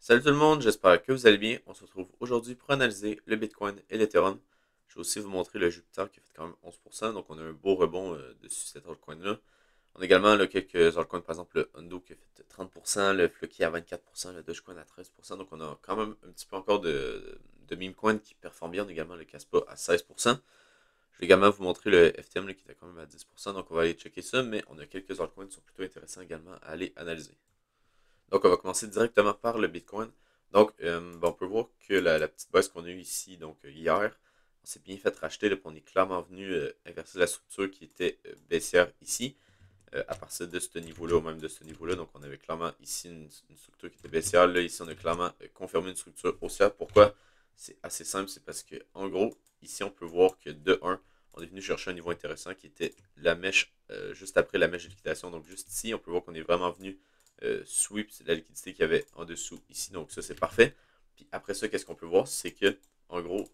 Salut tout le monde, j'espère que vous allez bien. On se retrouve aujourd'hui pour analyser le Bitcoin et l'Ethereum. Je vais aussi vous montrer le Jupiter qui a fait quand même 11%, donc on a un beau rebond dessus cet altcoin-là. On a également là, quelques altcoins, par exemple le Hundo qui a fait 30%, le Floki à 24%, le Dogecoin à 13%, donc on a quand même un petit peu encore de meme coin qui performe bien. On a également le Caspa à 16%. Je vais également vous montrer le FTM là, qui était quand même à 10%, donc on va aller checker ça, mais on a quelques altcoins qui sont plutôt intéressants également à aller analyser. Donc, on va commencer directement par le Bitcoin. Donc, on peut voir que la petite baisse qu'on a eue ici, donc hier, on s'est bien fait racheter, là, puis on est clairement venu inverser la structure qui était baissière ici, à partir de ce niveau-là, ou même de ce niveau-là. Donc, on avait clairement ici une structure qui était baissière. Là, ici, on a clairement confirmé une structure haussière. Pourquoi? C'est assez simple, c'est parce que, en gros, ici, on peut voir que de 1, on est venu chercher un niveau intéressant qui était la mèche juste après la mèche de liquidation. Donc, juste ici, on peut voir qu'on est vraiment venu sweep la liquidité qu'il y avait en dessous ici. Donc, ça, c'est parfait. Puis après ça, qu'est-ce qu'on peut voir? C'est que, en gros,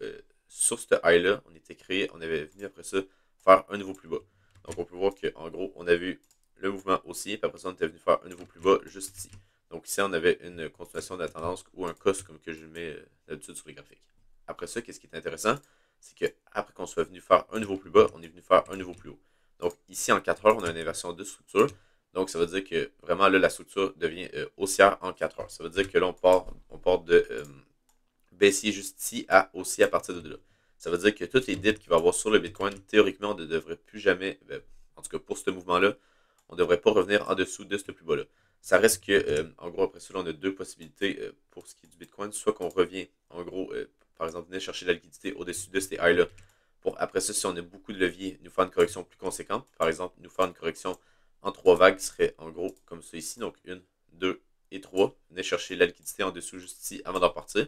sur ce high-là, on avait venu après ça faire un niveau plus bas. Donc, on peut voir qu'en gros, on a vu le mouvement haussier, puis après ça, on était venu faire un niveau plus bas juste ici. Donc, ici, on avait une continuation de la tendance ou un COS, comme que je le mets d'habitude sur les graphiques. Après ça, qu'est-ce qui est intéressant? C'est qu'après qu'on soit venu faire un niveau plus bas, on est venu faire un niveau plus haut. Donc, ici, en 4 heures, on a une inversion de structure. Donc, ça veut dire que vraiment, là, la structure devient haussière en 4 heures. Ça veut dire que là, on part de baissier juste ici à haussier à partir de là. Ça veut dire que toutes les dips qu'il va y avoir sur le Bitcoin, théoriquement, on ne devrait plus jamais, en tout cas pour ce mouvement-là, on ne devrait pas revenir en dessous de ce plus bas-là. Ça reste que, en gros, après cela, on a deux possibilités pour ce qui est du Bitcoin. Soit qu'on revient, en gros, par exemple, venir chercher la liquidité au-dessus de ces highs-là. Pour après ça, si on a beaucoup de leviers, nous faire une correction plus conséquente. Par exemple, nous faire une correction en 3 vagues qui serait en gros comme ça ici. Donc, une, deux et trois. Venez chercher la liquidité en dessous juste ici avant d'en partir.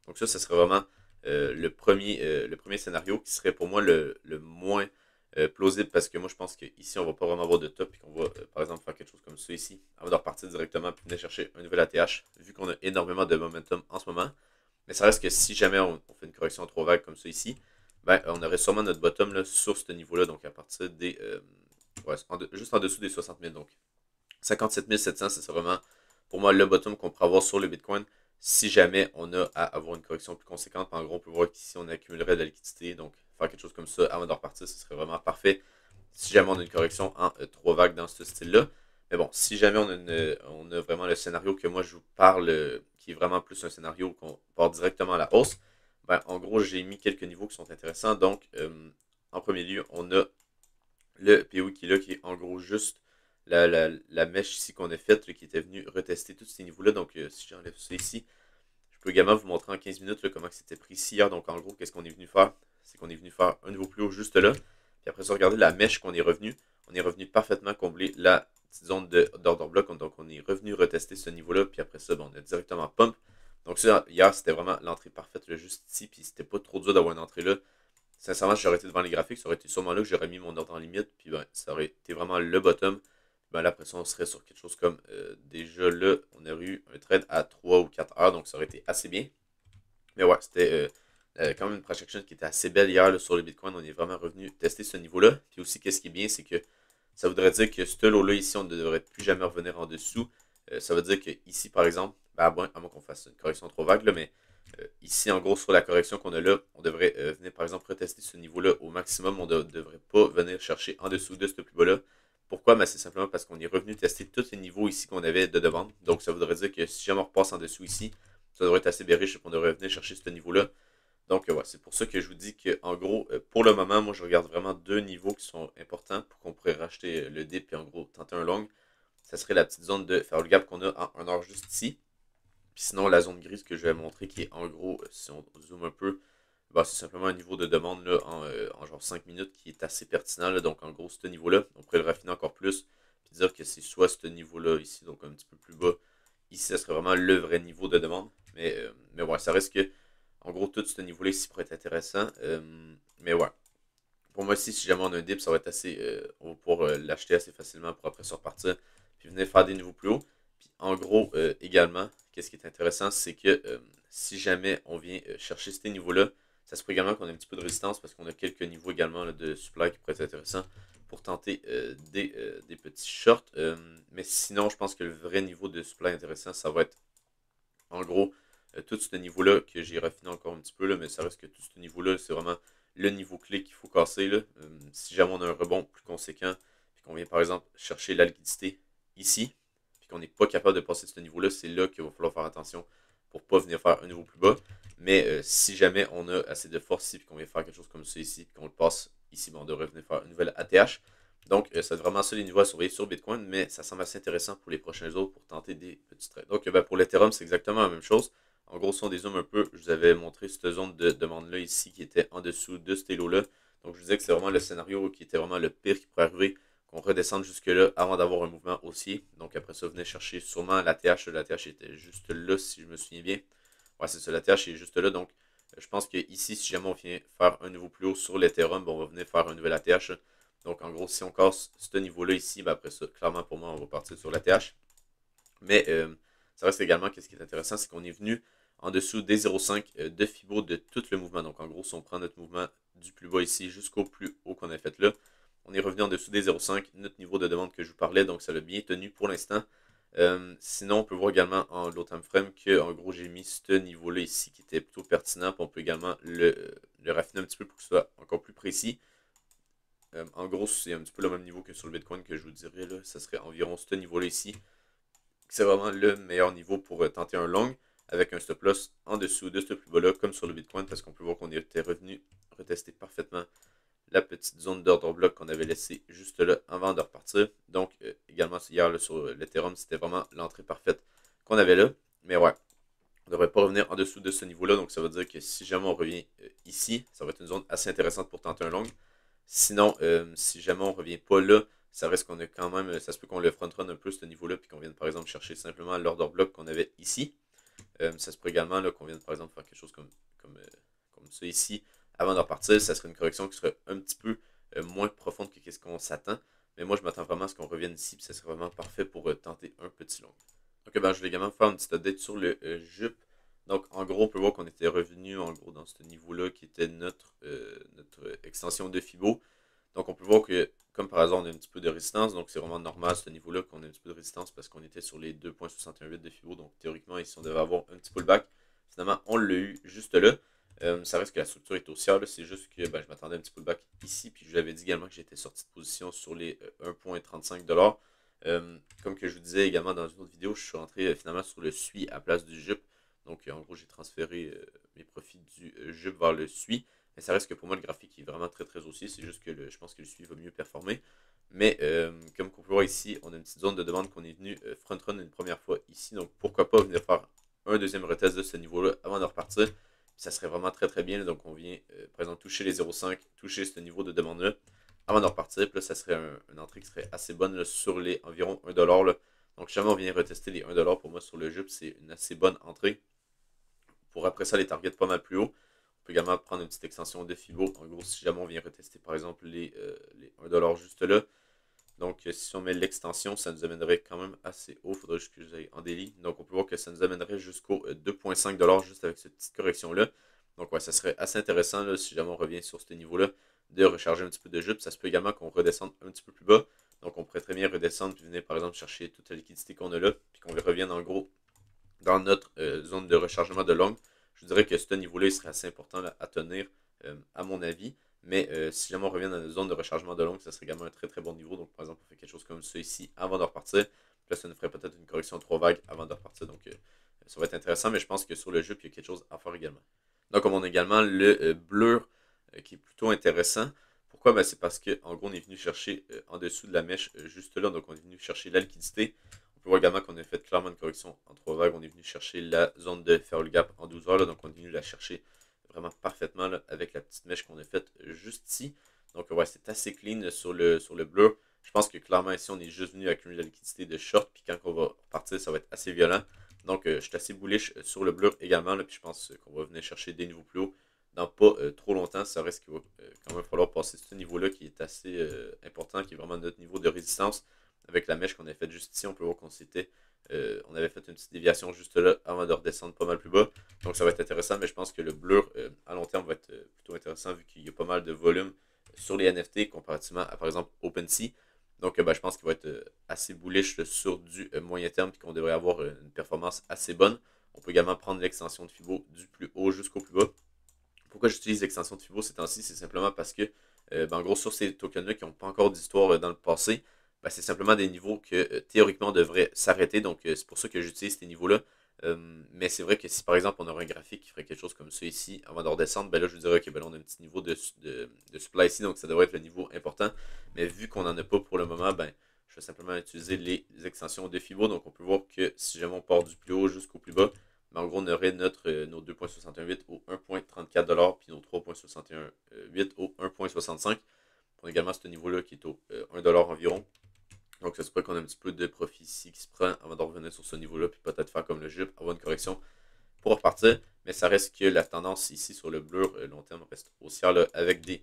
Donc ça serait vraiment le premier scénario qui serait pour moi le moins plausible parce que moi je pense qu'ici on va pas vraiment avoir de top et qu'on va par exemple faire quelque chose comme ça ici avant de repartir directement puis venir chercher un nouvel ATH vu qu'on a énormément de momentum en ce moment. Mais ça reste que si jamais on fait une correction en 3 vagues comme ça ici, ben, on aurait sûrement notre bottom là, sur ce niveau-là, donc à partir des ouais, juste en dessous des 60 000. Donc 57 700, c'est vraiment pour moi le bottom qu'on pourrait avoir sur le Bitcoin si jamais on a à avoir une correction plus conséquente. En gros, on peut voir qu'ici on accumulerait de la liquidité, donc faire quelque chose comme ça avant de repartir, ce serait vraiment parfait. Si jamais on a une correction en 3 vagues dans ce style-là. Mais bon, si jamais on a vraiment le scénario que moi je vous parle, qui est vraiment plus un scénario qu'on part directement à la hausse, ben, en gros, j'ai mis quelques niveaux qui sont intéressants. Donc, en premier lieu, on a le PO qui est là, qui est en gros juste la mèche ici qu'on a faite, là, qui était venue retester tous ces niveaux-là. Donc, si j'enlève ça ici, je peux également vous montrer en 15 minutes là, comment c'était pris ici hier. Donc, en gros, qu'est-ce qu'on est venu faire? C'est qu'on est venu faire un niveau plus haut juste là. Puis après ça, regardez la mèche qu'on est revenu. On est revenu parfaitement combler la petite zone d'order block. Donc, on est revenu retester ce niveau-là. Puis après ça, ben, on a directement pump. Donc, ça, hier, c'était vraiment l'entrée parfaite là, juste ici. Puis c'était pas trop dur d'avoir une entrée là. Sincèrement, si j'aurais été devant les graphiques, ça aurait été sûrement là que j'aurais mis mon ordre en limite. Puis ben, ça aurait été vraiment le bottom. Ben, là, après ça, on serait sur quelque chose comme déjà là, on aurait eu un trade à 3 ou 4 heures. Donc ça aurait été assez bien. Mais ouais, c'était quand même une projection qui était assez belle hier là, sur le Bitcoin. On est vraiment revenu tester ce niveau-là. Puis aussi, qu'est-ce qui est bien, c'est que ça voudrait dire que ce lot-là ici, on ne devrait plus jamais revenir en dessous. Ça veut dire que ici, par exemple, ben, à moins qu'on fasse une correction trop vague, là, mais ici, en gros, sur la correction qu'on a là, on devrait venir, par exemple, retester ce niveau-là au maximum. On ne devrait pas venir chercher en dessous de ce plus bas-là. Pourquoi? Ben, c'est simplement parce qu'on est revenu tester tous les niveaux ici qu'on avait de demande. Donc, ça voudrait dire que si jamais on repasse en dessous ici, ça devrait être assez bearish et qu'on devrait venir chercher ce niveau-là. Donc, ouais, c'est pour ça que je vous dis qu'en gros, pour le moment, moi, je regarde vraiment deux niveaux qui sont importants pour qu'on pourrait racheter le dip et en gros tenter un long. Ça serait la petite zone de faire le gap qu'on a en 1 heure juste ici. Puis sinon, la zone grise que je vais montrer, qui est en gros, si on zoome un peu, bah, c'est simplement un niveau de demande là, en genre 5 minutes qui est assez pertinent. Là. Donc en gros, ce niveau-là, on pourrait le raffiner encore plus, puis dire que c'est soit ce niveau-là ici, donc un petit peu plus bas. Ici, ça serait vraiment le vrai niveau de demande. Mais ouais, ça reste que, en gros, tout ce niveau-là ici pourrait être intéressant. Mais ouais, pour moi ici, si jamais on a un dip, ça va être assez. On va pouvoir l'acheter assez facilement pour après se repartir. Puis venir faire des niveaux plus hauts. Puis en gros, également, qu'est-ce qui est intéressant, c'est que si jamais on vient chercher ces niveaux-là, ça se peut également qu'on ait un petit peu de résistance parce qu'on a quelques niveaux également là, de supply qui pourraient être intéressants pour tenter des petits shorts. Mais sinon, je pense que le vrai niveau de supply intéressant, ça va être En gros, tout ce niveau-là, que j'ai raffiné encore un petit peu, là, mais ça reste que tout ce niveau-là, c'est vraiment le niveau clé qu'il faut casser. Là. Si jamais on a un rebond plus conséquent, puis qu'on vient par exemple chercher la liquidité ici, puis qu'on n'est pas capable de passer ce niveau-là, c'est là qu'il va falloir faire attention pour ne pas venir faire un niveau plus bas. Mais si jamais on a assez de force ici, puis qu'on vient faire quelque chose comme ça ici, puis qu'on le passe ici, ben, on devrait venir faire une nouvelle ATH. Donc, c'est vraiment ça les niveaux à surveiller sur Bitcoin, mais ça semble assez intéressant pour les prochains jours pour tenter des petits trades. Donc, ben, pour l'Ethereum, c'est exactement la même chose. En gros, si on dézoome un peu, je vous avais montré cette zone de demande-là ici qui était en dessous de ce lot-là. Donc, je vous disais que c'est vraiment le scénario qui était vraiment le pire qui pourrait arriver, qu'on redescende jusque-là avant d'avoir un mouvement haussier. Donc, après ça, venez chercher sûrement l'ATH. L'ATH était juste là, si je me souviens bien. Ouais, c'est ça, l'ATH est juste là. Donc, je pense que ici, si jamais on vient faire un niveau plus haut sur l'Ethereum, ben, on va venir faire un nouvel ATH. Donc, en gros, si on casse ce niveau-là ici, ben après ça, clairement pour moi, on va partir sur l'ATH. Mais ça reste également, qu'est-ce qui est intéressant, c'est qu'on est venu en dessous des 0,5 de Fibo de tout le mouvement. Donc, en gros, si on prend notre mouvement du plus bas ici jusqu'au plus haut qu'on a fait là, on est revenu en dessous des 0,5, notre niveau de demande que je vous parlais. Donc, ça l'a bien tenu pour l'instant. Sinon, on peut voir également en low time frame que, en gros, j'ai mis ce niveau-là ici qui était plutôt pertinent. Puis on peut également le raffiner un petit peu pour que ce soit encore plus précis. En gros, c'est un petit peu le même niveau que sur le Bitcoin que je vous dirais. Là. Ça serait environ ce niveau-là ici. C'est vraiment le meilleur niveau pour tenter un long avec un stop loss en dessous de ce plus bas-là, comme sur le Bitcoin, parce qu'on peut voir qu'on était revenu retester parfaitement la petite zone d'ordre bloc qu'on avait laissé juste là avant de repartir. Donc, également, hier là, sur l'Ethereum, c'était vraiment l'entrée parfaite qu'on avait là. Mais ouais, on ne devrait pas revenir en dessous de ce niveau-là. Donc, ça veut dire que si jamais on revient ici, ça va être une zone assez intéressante pour tenter un long. Sinon, si jamais on ne revient pas là, ça reste qu'on a quand même, ça se peut qu'on le front-run un peu ce niveau-là, puis qu'on vienne par exemple chercher simplement l'order bloc qu'on avait ici. Ça se peut également qu'on vienne par exemple faire quelque chose comme ça ici avant de repartir. Ça serait une correction qui serait un petit peu moins profonde que ce qu'on s'attend. Mais moi, je m'attends vraiment à ce qu'on revienne ici, puis ça serait vraiment parfait pour tenter un petit long. Donc, ben, je vais également faire une petite update sur le JUP. Donc, en gros, on peut voir qu'on était revenu en gros dans ce niveau-là qui était notre extension de Fibo. Donc, on peut voir que, comme par hasard, on a un petit peu de résistance. Donc, c'est vraiment normal, ce niveau-là, qu'on ait un petit peu de résistance parce qu'on était sur les 2,618 de Fibo. Donc, théoriquement, ici, on devait avoir un petit pullback. Finalement, on l'a eu juste là. Ça reste que la structure est haussière. C'est juste que ben, je m'attendais à un petit pullback ici. Puis, je vous avais dit également que j'étais sorti de position sur les 1,35 $. Comme que je vous disais également dans une autre vidéo, je suis rentré finalement sur le SUI à place du JUP. Donc, en gros, j'ai transféré mes profits du JUP vers le SUI. Mais ça reste que pour moi, le graphique est vraiment très très haussier. C'est juste que je pense que le SUI va mieux performer. Mais comme on peut voir ici, on a une petite zone de demande qu'on est venu front-run une première fois ici. Donc, pourquoi pas venir faire un deuxième retest de ce niveau-là avant de repartir. Ça serait vraiment très très bien. Donc, on vient, par exemple, toucher les 0,5, toucher ce niveau de demande-là avant de repartir. Puis là, ça serait une entrée qui serait assez bonne là, sur les environ 1$. Là. Donc, jamais on vient retester les 1$ pour moi sur le JUP, c'est une assez bonne entrée. Pour après ça, les targets pas mal plus haut. On peut également prendre une petite extension de Fibo. En gros, si jamais on vient retester par exemple les 1$ juste là. Donc, si on met l'extension, ça nous amènerait quand même assez haut. Il faudrait juste que j'aille en daily. Donc, on peut voir que ça nous amènerait jusqu'au 2,5$ juste avec cette petite correction-là. Donc, ouais, ça serait assez intéressant là, si jamais on revient sur ce niveau-là de recharger un petit peu de JUP. Ça se peut également qu'on redescende un petit peu plus bas. Donc, on pourrait très bien redescendre puis venir par exemple chercher toute la liquidité qu'on a là. Puis qu'on revienne en gros dans notre zone de rechargement de long. Je dirais que ce niveau-là, il serait assez important là, à tenir, à mon avis. Mais si jamais on revient dans une zone de rechargement de long, ça serait également un très très bon niveau. Donc, par exemple, on fait quelque chose comme ça ici avant de repartir. Puis là, ça nous ferait peut-être une correction 3 vagues avant de repartir. Donc, ça va être intéressant. Mais je pense que sur le jeu, il y a quelque chose à faire également. Donc, on a également le blur qui est plutôt intéressant. Pourquoi? Ben, c'est parce qu'en gros, on est venu chercher en dessous de la mèche juste là. Donc, on est venu chercher la liquidité. On peut voir également qu'on a fait clairement une correction en 3 vagues. On est venu chercher la zone de fair gap en 12 heures. Là, donc, on est venu la chercher vraiment parfaitement là, avec la petite mèche qu'on a faite juste ici. Donc, ouais, c'est assez clean sur le blur. Je pense que clairement, ici, on est juste venu accumuler la liquidité de short. Puis quand on va repartir, ça va être assez violent. Donc, je suis assez bullish sur le blur également. Là, puis je pense qu'on va venir chercher des niveaux plus hauts dans pas trop longtemps. Ça reste qu'il va quand même falloir passer ce niveau-là qui est assez important, qui est vraiment notre niveau de résistance. Avec la mèche qu'on a faite juste ici, on peut voir qu'on s'était on avait fait une petite déviation juste là avant de redescendre pas mal plus bas. Donc ça va être intéressant, mais je pense que le blur à long terme va être plutôt intéressant vu qu'il y a pas mal de volume sur les NFT comparativement à par exemple OpenSea. Donc je pense qu'il va être assez bullish sur du moyen terme et qu'on devrait avoir une performance assez bonne. On peut également prendre l'extension de Fibo du plus haut jusqu'au plus bas. Pourquoi j'utilise l'extension de Fibo ces temps-ci? C'est simplement parce que, en gros, sur ces tokens-là qui n'ont pas encore d'histoire dans le passé, ben, c'est simplement des niveaux que théoriquement devraient s'arrêter. Donc, c'est pour ça que j'utilise ces niveaux-là. Mais c'est vrai que si par exemple on aurait un graphique qui ferait quelque chose comme ça ici avant de redescendre, ben là je vous dirais ok ben là on a un petit niveau de supply ici, donc ça devrait être le niveau important. Mais vu qu'on n'en a pas pour le moment, ben je vais simplement utiliser les extensions de Fibo. Donc on peut voir que si jamais on part du plus haut jusqu'au plus bas, ben en gros on aurait nos 2.618 au 1.34$, puis nos 3.618 au 1.65$. On a également ce niveau-là qui est au 1$ environ. Donc, ça se peut qu'on ait un petit peu de profit ici qui se prend avant de revenir sur ce niveau-là, puis peut-être faire comme le JUP, avoir une correction pour repartir. Mais ça reste que la tendance ici sur le bleu long terme reste haussière là, avec des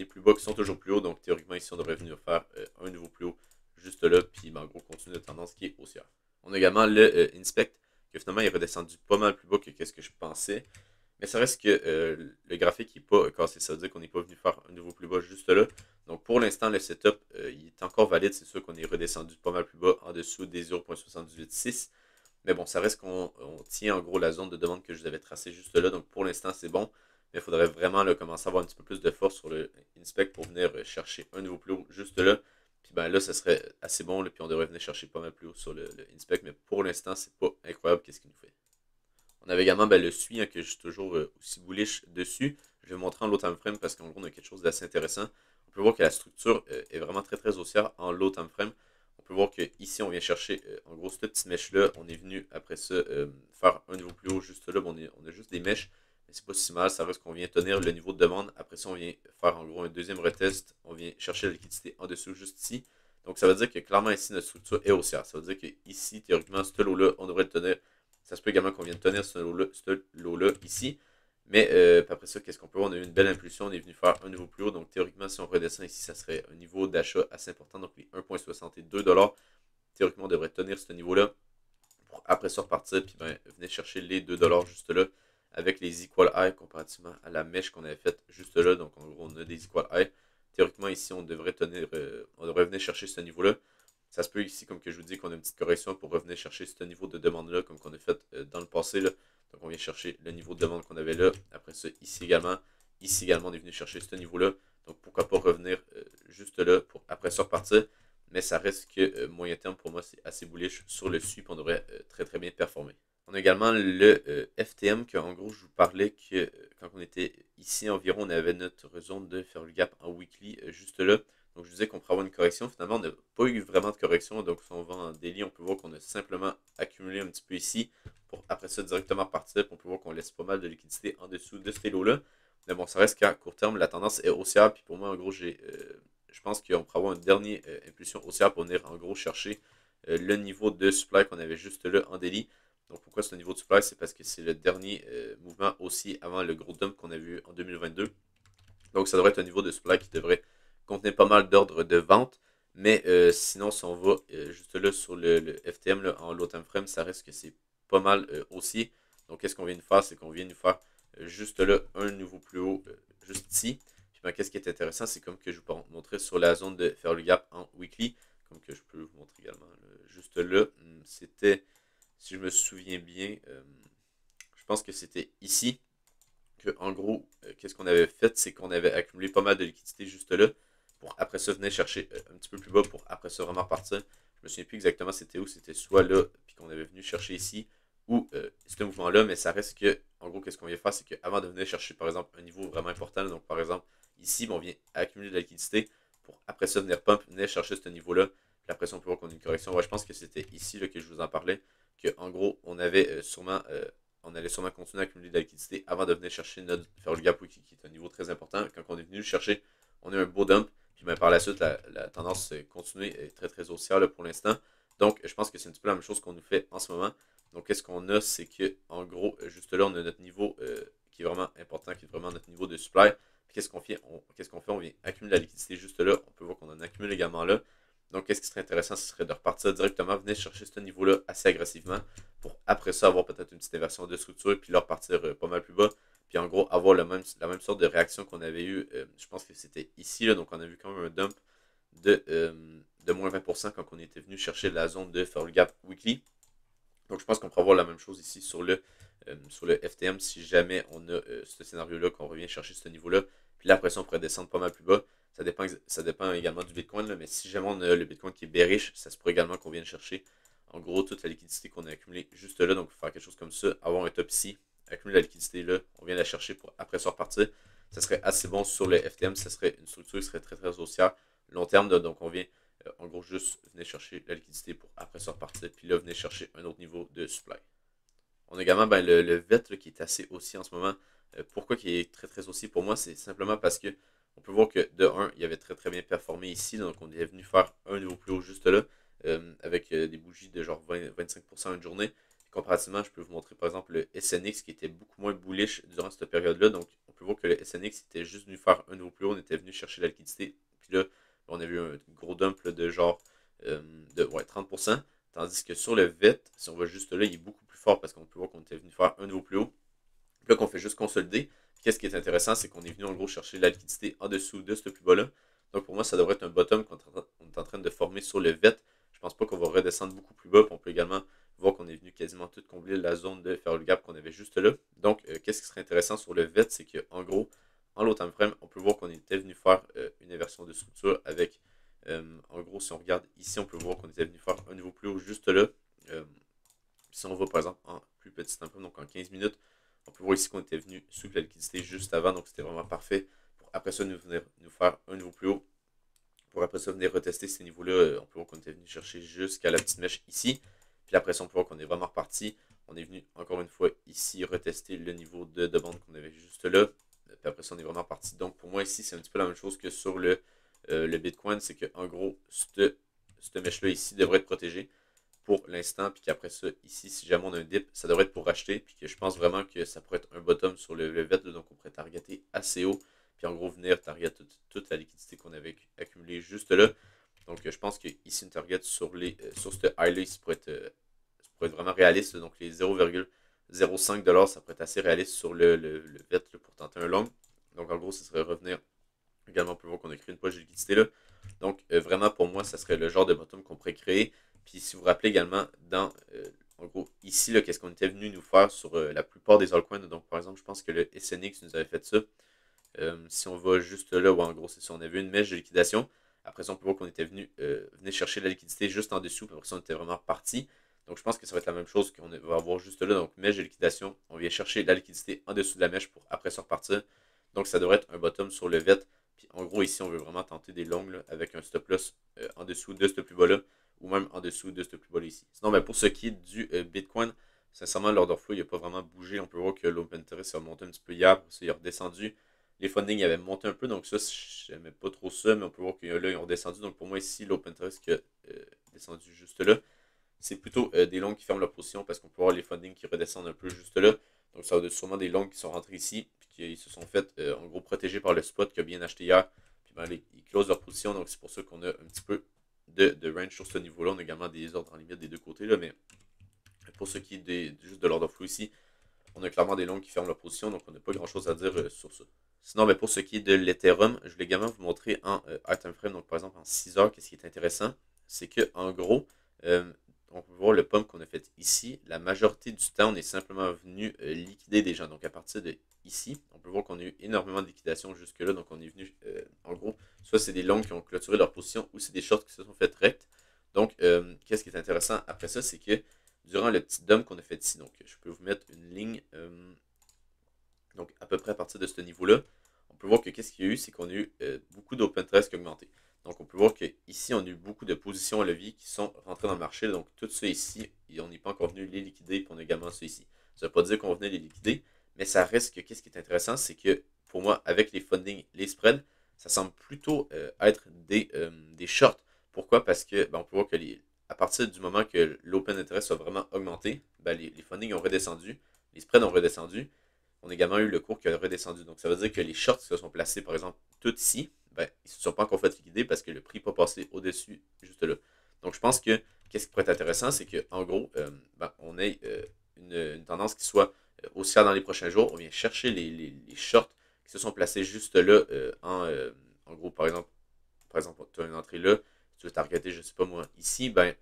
plus bas qui sont toujours plus hauts. Donc, théoriquement, ici, on devrait venir faire un nouveau plus haut juste là, puis ben, en gros, continuer de tendance qui est haussière. On a également le Inspect, que finalement, il est redescendu pas mal plus bas que ce que je pensais. Mais ça reste que le graphique n'est pas cassé. Ça veut dire qu'on n'est pas venu faire un nouveau plus bas juste là. Donc pour l'instant, le setup il est encore valide. C'est sûr qu'on est redescendu pas mal plus bas en dessous des 0.786. Mais bon, ça reste qu'on tient en gros la zone de demande que je vous avais tracée juste là. Donc pour l'instant, c'est bon. Mais il faudrait vraiment là, commencer à avoir un petit peu plus de force sur le inspect pour venir chercher un nouveau plus haut juste là. Puis ben là, ça serait assez bon. Là, puis on devrait venir chercher pas mal plus haut sur le inspect. Mais pour l'instant, c'est pas incroyable qu'est-ce qu'il nous fait. On avait également le SUI hein, que je suis toujours aussi bullish dessus. Je vais montrer en low time frame parce qu'en gros on a quelque chose d'assez intéressant. On peut voir que la structure est vraiment très très haussière en low time frame. On peut voir qu'ici on vient chercher en gros cette petite mèche là. On est venu après ça faire un niveau plus haut juste là. Bon, on a juste des mèches. Mais c'est pas si mal. Ça reste qu'on vient tenir le niveau de demande. Après ça on vient faire en gros un deuxième retest. On vient chercher la liquidité en dessous juste ici. Donc ça veut dire que clairement ici notre structure est haussière. Ça veut dire qu'ici théoriquement ce lot là on devrait le tenir. Ça se peut également qu'on vienne tenir ce lot-là ici. Mais après ça, qu'est-ce qu'on peut voir? On a eu une belle impulsion, on est venu faire un niveau plus haut. Donc théoriquement, si on redescend ici, ça serait un niveau d'achat assez important. Donc les 1.62$. Théoriquement, on devrait tenir ce niveau-là. Pour après ça repartir, puis ben, venez chercher les 2$ juste là. Avec les equal high comparativement à la mèche qu'on avait faite juste là. Donc en gros, on a des equal high. Théoriquement, ici, on devrait venir chercher ce niveau-là. Ça se peut ici, comme que je vous dis, qu'on a une petite correction pour revenir chercher ce niveau de demande-là, comme qu'on a fait dans le passé. Là. Donc, on vient chercher le niveau de demande qu'on avait là. Après ça, ici également. Ici également, on est venu chercher ce niveau-là. Donc, pourquoi pas revenir juste là pour après ça repartir. Mais ça reste que moyen terme, pour moi, c'est assez bullish sur le SUI. On devrait très très bien performer. On a également le FTM, que en gros, je vous parlais que quand on était ici environ, on avait notre zone de faire le gap en weekly juste là. Donc, je disais qu'on pourrait avoir une correction. Finalement, on n'a pas eu vraiment de correction. Donc, si on va en daily, on peut voir qu'on a simplement accumulé un petit peu ici pour après ça directement repartir. Puis on peut voir qu'on laisse pas mal de liquidité en dessous de ce lot-là. Mais bon, ça reste qu'à court terme, la tendance est haussière. Puis pour moi, en gros, je pense qu'on pourrait avoir une dernière impulsion haussière pour venir en gros chercher le niveau de supply qu'on avait juste là en daily. Donc, pourquoi ce niveau de supply? C'est parce que c'est le dernier mouvement aussi avant le gros dump qu'on a vu en 2022. Donc, ça devrait être un niveau de supply qui devrait contenait pas mal d'ordres de vente. Mais sinon, si on va juste là sur le FTM là, en low time frame, ça reste que c'est pas mal haussier. Donc, qu'est-ce qu'on vient de faire? C'est qu'on vient de faire juste là un nouveau plus haut, juste ici. Puis, ben, qu'est-ce qui est intéressant? C'est comme que je vous montrer sur la zone de faire le gap en weekly. Comme que je peux vous montrer également. Juste là, c'était, si je me souviens bien, je pense que c'était ici. Que, en gros, qu'est-ce qu'on avait fait? C'est qu'on avait accumulé pas mal de liquidité juste là pour après ça venir chercher un petit peu plus bas pour après ça vraiment partir. Je me souviens plus exactement c'était où, c'était soit là, puis qu'on avait venu chercher ici, ou ce mouvement-là, mais ça reste que, en gros, qu'est-ce qu'on vient faire, c'est qu'avant de venir chercher, par exemple, un niveau vraiment important, donc par exemple, ici, on vient accumuler de la liquidité pour après ça venir pump, venir chercher ce niveau-là, puis après ça, on peut voir qu'on a une correction. Ouais, je pense que c'était ici là, que je vous en parlais, que en gros, on avait on allait sûrement continuer à accumuler de la liquidité avant de venir chercher faire le gap wiki, qui est un niveau très important. Quand on est venu le chercher, on a eu un beau dump. Puis ben, par la suite, la tendance continue est très très haussière là, pour l'instant. Donc, je pense que c'est un petit peu la même chose qu'on nous fait en ce moment. Donc, qu'est-ce qu'on a? C'est que en gros, juste là, on a notre niveau qui est vraiment important, qui est vraiment notre niveau de supply. Puis qu'est-ce qu'on fait? On vient accumuler la liquidité juste là. On peut voir qu'on en accumule également là. Donc, qu'est-ce qui serait intéressant? Ce serait de repartir directement, venir chercher ce niveau-là assez agressivement pour après ça avoir peut-être une petite inversion de structure puis là repartir pas mal plus bas. Puis en gros, avoir la même sorte de réaction qu'on avait eu, je pense que c'était ici, là, donc on a vu quand même un dump de moins 20% quand on était venu chercher la zone de faire le gap weekly. Donc je pense qu'on pourra avoir la même chose ici sur le FTM si jamais on a ce scénario-là, qu'on revient chercher ce niveau-là. Puis là, après ça, on pourrait descendre pas mal plus bas. Ça dépend également du Bitcoin, là, mais si jamais on a le Bitcoin qui est bearish, ça se pourrait également qu'on vienne chercher en gros toute la liquidité qu'on a accumulée juste là. Donc faire quelque chose comme ça, avoir un top ici, accumuler la liquidité là, on vient la chercher pour après ça repartir. Ça serait assez bon sur le FTM, ça serait une structure qui serait très très haussière long terme. Donc on vient en gros juste venir chercher la liquidité pour après ça repartir. Puis là, venir chercher un autre niveau de supply. On a également le VET là, qui est assez haussier en ce moment. Pourquoi il est très très haussier pour moi? C'est simplement parce que on peut voir que de 1, il avait très très bien performé ici. Donc on est venu faire un niveau plus haut juste là, avec des bougies de genre 20-25% une journée. Puis comparativement, je peux vous montrer par exemple le SNX qui était beaucoup moins bullish durant cette période-là. Donc on peut voir que le SNX était juste venu faire un niveau plus haut. On était venu chercher la liquidité. Puis là, on a vu un gros dump là, de genre de 30%. Tandis que sur le VET, si on va juste là, il est beaucoup plus fort parce qu'on peut voir qu'on était venu faire un niveau plus haut. Puis là, qu'on fait juste consolider. Qu'est-ce qui est intéressant, c'est qu'on est venu en gros chercher la liquidité en dessous de ce plus bas-là. Donc pour moi, ça devrait être un bottom qu'on est en train de former sur le VET. Je pense pas qu'on va redescendre beaucoup plus bas. Puis on peut également voir qu'on est venu quasiment tout combler la zone de faire le gap qu'on avait juste là. Donc, qu'est-ce qui serait intéressant sur le VET, c'est qu'en gros, en low time frame, on peut voir qu'on était venu faire une inversion de structure avec en gros, si on regarde ici, on peut voir qu'on était venu faire un niveau plus haut juste là. Euh, si on va par exemple en plus petit temps, donc en 15 minutes, on peut voir ici qu'on était venu sous la liquidité juste avant, donc c'était vraiment parfait pour après ça nous faire un niveau plus haut. Pour après ça venir retester ces niveaux-là, on peut voir qu'on était venu chercher jusqu'à la petite mèche ici. Puis après ça, on peut voir qu'on est vraiment reparti. On est venu encore une fois ici retester le niveau de demande qu'on avait juste là. Puis après ça, on est vraiment parti. Donc pour moi ici, c'est un petit peu la même chose que sur le Bitcoin. C'est qu'en gros, cette mèche-là ici devrait être protégée pour l'instant. Puis qu'après ça, ici, si jamais on a un dip, ça devrait être pour racheter. Puis que je pense vraiment que ça pourrait être un bottom sur le VET. Donc on pourrait targeter assez haut. Puis en gros, venir target toute la liquidité qu'on avait accumulée juste là. Donc je pense que ici, une target sur ce high-là, ça pourrait être vraiment réaliste. Donc les 0,05$, ça pourrait être assez réaliste sur le VET là, pour tenter un long. Donc en gros, ça serait revenir. Également, on peut voir qu'on a créé une poche de liquidité là. Donc vraiment, pour moi, ça serait le genre de bottom qu'on pourrait créer. Puis si vous vous rappelez également, en gros, ici, qu'est-ce qu'on était venu nous faire sur la plupart des altcoins. Donc par exemple, je pense que le SNX nous avait fait ça. Si on va juste là, ou en gros, c'est si on avait une mèche de liquidation. Après ça, on peut voir qu'on était venu chercher la liquidité juste en dessous. Puis après ça, on était vraiment reparti. Donc, je pense que ça va être la même chose qu'on va avoir juste là. Donc, mèche de liquidation. On vient chercher la liquidité en dessous de la mèche pour après ça repartir. Donc, ça devrait être un bottom sur le VET. Puis, en gros, ici, on veut vraiment tenter des longues là, avec un stop loss en dessous de ce plus bas-là. Ou même en dessous de ce plus bas-là ici. Sinon, ben, pour ce qui est du Bitcoin, sincèrement, l'order flow, il n'a pas vraiment bougé. On peut voir que l'open interest a monté un petit peu hier. Il a redescendu. Les fundings avaient monté un peu, donc ça, j'aimais pas trop ça, mais on peut voir que là, ils ont descendu. Donc pour moi, ici, l'open interest qui a descendu juste là, c'est plutôt des longs qui ferment leur position parce qu'on peut voir les fundings qui redescendent un peu juste là. Donc ça va être sûrement des longs qui sont rentrés ici, puis qui se sont fait en gros protégés par le spot qui a bien acheté hier. Puis ben, ils closent leur position, donc c'est pour ça qu'on a un petit peu de range sur ce niveau-là. On a également des ordres en limite des deux côtés, là, mais pour ce qui est juste de l'ordre flow ici, on a clairement des longs qui ferment leur position, donc on n'a pas grand chose à dire sur ça. Sinon, ben, pour ce qui est de l'Ethereum, je voulais également vous montrer en item frame, donc par exemple en 6 heures, qu'est-ce qui est intéressant, c'est que en gros, on peut voir le pump qu'on a fait ici. La majorité du temps, on est simplement venu liquider des gens. Donc à partir de ici, on peut voir qu'on a eu énormément de liquidation jusque-là. Donc on est venu, en gros, soit c'est des longs qui ont clôturé leur position ou c'est des shorts qui se sont fait rect. Donc, qu'est-ce qui est intéressant après ça, c'est que durant le petit dump qu'on a fait ici, donc je peux vous mettre une ligne donc à peu près à partir de ce niveau-là, on peut voir que qu'est-ce qu'il y a eu, c'est qu'on a eu beaucoup d'open interest qui ont augmenté. Donc on peut voir qu'ici, on a eu beaucoup de positions à levier qui sont rentrées dans le marché. Donc tout ça ici, on n'est pas encore venu les liquider, puis on a également ça ici. Ça ne veut pas dire qu'on venait les liquider, mais ça reste que qu'est-ce qui est intéressant, c'est que pour moi, avec les funding, les spreads, ça semble plutôt être des shorts. Pourquoi? Parce que ben, on peut voir que à partir du moment que l'open interest a vraiment augmenté, ben, les funding ont redescendu, les spreads ont redescendu, on a également eu le cours qui a redescendu. Donc, ça veut dire que les shorts qui se sont placés, par exemple, tout ici, ben, ils ne se sont pas encore fait liquider parce que le prix n'est pas passé au-dessus, juste là. Donc, je pense que qu'est-ce qui pourrait être intéressant, c'est qu'en gros, ben, on ait une tendance qui soit haussière dans les prochains jours. On vient chercher les shorts qui se sont placés juste là, en gros, par exemple, tu as une entrée là, tu veux targeter, je ne sais pas moi, ici, ben,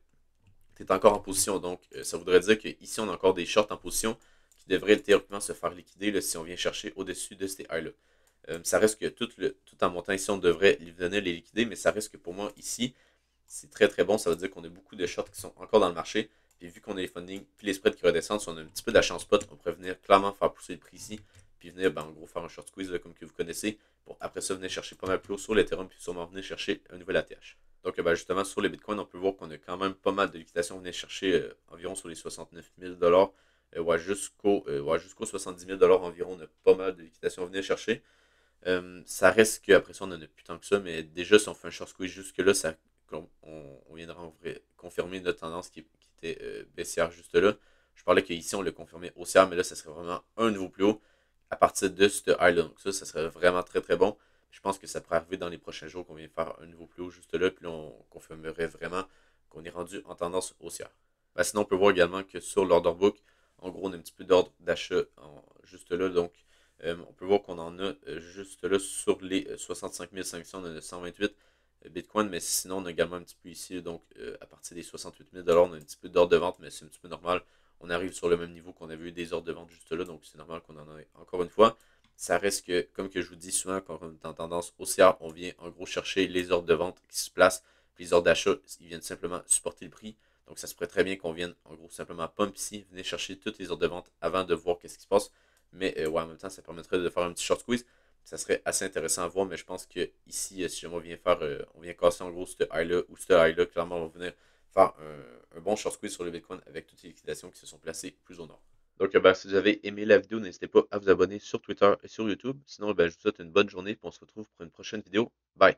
tu es encore en position. Donc, ça voudrait dire qu'ici, on a encore des shorts en position qui devraient théoriquement se faire liquider là, si on vient chercher au-dessus de ces highs-là. Ça reste que tout en montant ici, on devrait venir les liquider, mais ça reste que pour moi, ici, c'est très très bon. Ça veut dire qu'on a beaucoup de shorts qui sont encore dans le marché. Puis vu qu'on a les fundings puis les spreads qui redescendent, si on a un petit peu d'achat en spot, on pourrait venir clairement faire pousser le prix ici. Puis venir, en gros, faire un short squeeze là, comme que vous connaissez. Pour après ça, venir chercher pas mal plus haut sur l'Ethereum. Puis sûrement venir chercher un nouvel ATH. Donc justement, sur les bitcoins, on peut voir qu'on a quand même pas mal de liquidations. On venir chercher environ sur les 69 000 jusqu'aux 70 000 environ. On a pas mal de liquidations à venir chercher. Ça reste qu'après ça, on en a plus tant que ça, mais déjà, si on fait un short squeeze jusque-là, on viendra confirmer notre tendance qui était baissière juste là. Je parlais qu'ici, on l'a confirmé haussière, mais là, ça serait vraiment un niveau plus haut à partir de ce high-là. Donc ça serait vraiment très très bon. Je pense que ça pourrait arriver dans les prochains jours qu'on vient faire un niveau plus haut juste là, puis là, on confirmerait vraiment qu'on est rendu en tendance haussière. Sinon, on peut voir également que sur l'order book, en gros, on a un petit peu d'ordre d'achat juste là, donc on peut voir qu'on en a juste là sur les 65 500, on en a 128 Bitcoin, mais sinon on a également un petit peu ici, donc à partir des 68 000 on a un petit peu d'ordre de vente, mais c'est un petit peu normal. On arrive sur le même niveau qu'on avait eu des ordres de vente juste là, donc c'est normal qu'on en ait encore une fois. Ça reste que, comme que je vous dis souvent, quand on est en tendance haussière, on vient en gros chercher les ordres de vente qui se placent, puis les ordres d'achat, ils viennent simplement supporter le prix. Donc ça se pourrait très bien qu'on vienne en gros simplement pump ici, venir chercher toutes les ordres de vente avant de voir qu'est-ce qui se passe. Mais en même temps, ça permettrait de faire un petit short squeeze. Ça serait assez intéressant à voir, mais je pense que ici, si jamais on vient casser en gros ce high-là ou ce high-là, clairement, on va venir faire un bon short squeeze sur le Bitcoin avec toutes les liquidations qui se sont placées plus au nord. Donc, si vous avez aimé la vidéo, n'hésitez pas à vous abonner sur Twitter et sur YouTube. Sinon, je vous souhaite une bonne journée et on se retrouve pour une prochaine vidéo. Bye!